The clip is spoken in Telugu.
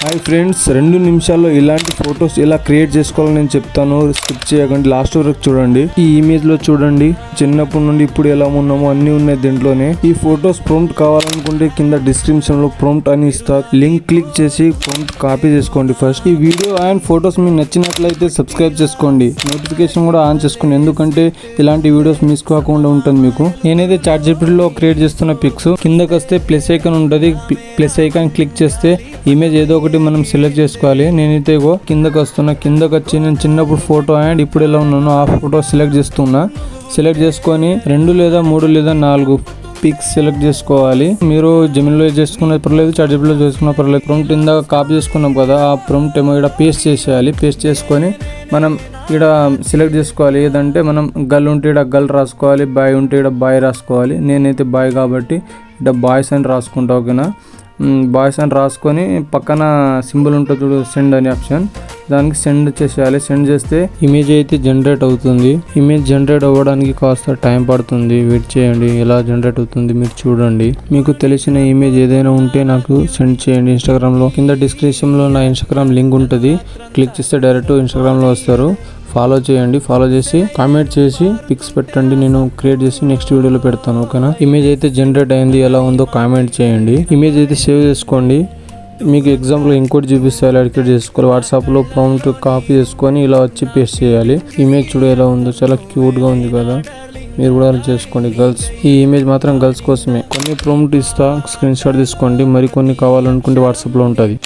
హాయ్ ఫ్రెండ్స్, 2 నిమిషాల్లో ఇలాంటి ఫొటోస్ ఎలా క్రియేట్ చేసుకోవాలని నేను చెప్తాను. స్కిప్ చేయకండి, లాస్ట్ వరకు చూడండి. ఈ ఇమేజ్ లో చూడండి, చిన్నప్పటి నుండి ఇప్పుడు ఎలా ఉన్నామో అన్ని ఉన్నాయి దీంట్లోనే. ఈ ఫొటోస్ ప్రాంప్ట్ కావాలనుకుంటే కింద డిస్క్రిప్షన్ లో ప్రాంప్ట్ అని ఇస్తా, లింక్ క్లిక్ చేసి ప్రాంప్ట్ కాపీ చేసుకోండి. ఫస్ట్ ఈ వీడియో అండ్ ఫొటోస్ మీకు నచ్చినట్లయితే సబ్స్క్రైబ్ చేసుకోండి, నోటిఫికేషన్ కూడా ఆన్ చేసుకోండి, ఎందుకంటే ఇలాంటి వీడియోస్ మిస్ కాకుండా ఉంటుంది మీకు. నేనైతే ChatGPT లో క్రియేట్ చేస్తున్న పిక్స్ కిందకి వస్తే ప్లస్ ఐకాన్ ఉంటుంది, ప్లస్ ఐకాన్ క్లిక్ చేస్తే ఇమేజ్ ఏదో ఒకటి మనం సెలెక్ట్ చేసుకోవాలి. నేనైతే కిందకి వస్తున్నా, కిందకి వచ్చి నేను చిన్నప్పుడు ఫోటో అండ్ ఇప్పుడు ఎలా ఉన్నానో ఆ ఫోటో సెలెక్ట్ చేస్తున్నా. సెలెక్ట్ చేసుకొని 2 లేదా 3 లేదా 4 పిక్స్ సెలెక్ట్ చేసుకోవాలి. మీరు జెమినీలో చేసుకున్నది పర్లేదు, ChatGPTలో చేసుకున్న పర్లేదు. ప్రాంప్ట్ ఇందాక కాపీ చేసుకున్నాం కదా, ఆ ప్రాంప్ట్ ఏమో ఇక్కడ పేస్ట్ చేసేయాలి. పేస్ట్ చేసుకొని మనం ఇక్కడ సెలెక్ట్ చేసుకోవాలి. ఏదంటే మనం గర్ల్ ఉంటే ఇక్కడ గర్ల్ రాసుకోవాలి, బాయ్ ఉంటే ఇక్కడ బాయ్ రాసుకోవాలి. నేనైతే బాయ్ కాబట్టి ఇక్కడ బాయ్స్ అని రాసుకుంటా. ఓకేనా, బాయ్స్ అని రాసుకొని పక్కన సింబల్ ఉంటుంది చూడు, సెండ్ అనే ఆప్షన్, దానికి సెండ్ చేసేయాలి. సెండ్ చేస్తే ఇమేజ్ అయితే జనరేట్ అవుతుంది. ఇమేజ్ జనరేట్ అవ్వడానికి కాస్త టైం పడుతుంది, వెయిట్ చేయండి. ఎలా జనరేట్ అవుతుంది మీరు చూడండి. మీకు తెలిసిన ఇమేజ్ ఏదైనా ఉంటే నాకు సెండ్ చేయండి ఇన్స్టాగ్రామ్లో. కింద డిస్క్రిప్షన్లో నా ఇన్స్టాగ్రామ్ లింక్ ఉంటుంది, క్లిక్ చేస్తే డైరెక్ట్ ఇన్స్టాగ్రామ్లో వస్తారు. ఫాలో చేయండి, ఫాలో చేసి కామెంట్ చేసి పిక్స్ పెట్టండి, నేను క్రియేట్ చేసి నెక్స్ట్ వీడియోలో పెడతాను. ఓకేనా, ఇమేజ్ అయితే జనరేట్ అయింది, ఎలా ఉందో కామెంట్ చేయండి. ఇమేజ్ అయితే సేవ్ చేసుకోండి. మీకు ఎగ్జాంపుల్ ఇంకోటి చూపిస్తే ఎలా క్రియేట్ చేసుకోవాలి. వాట్సాప్లో ప్రాంప్ట్ కాపీ చేసుకొని ఇలా వచ్చి పేస్ట్ చేయాలి. ఇమేజ్ చూడ ఎలా ఉందో, చాలా క్యూట్గా ఉంది కదా, మీరు కూడా చేసుకోండి. గర్ల్స్, ఈ ఇమేజ్ మాత్రం గర్ల్స్ కోసమే. కొన్ని ప్రాంప్ట్ ఇస్తా, స్క్రీన్ షాట్ తీసుకోండి. మరి కొన్ని కావాలనుకుంటే వాట్సాప్లో ఉంటుంది.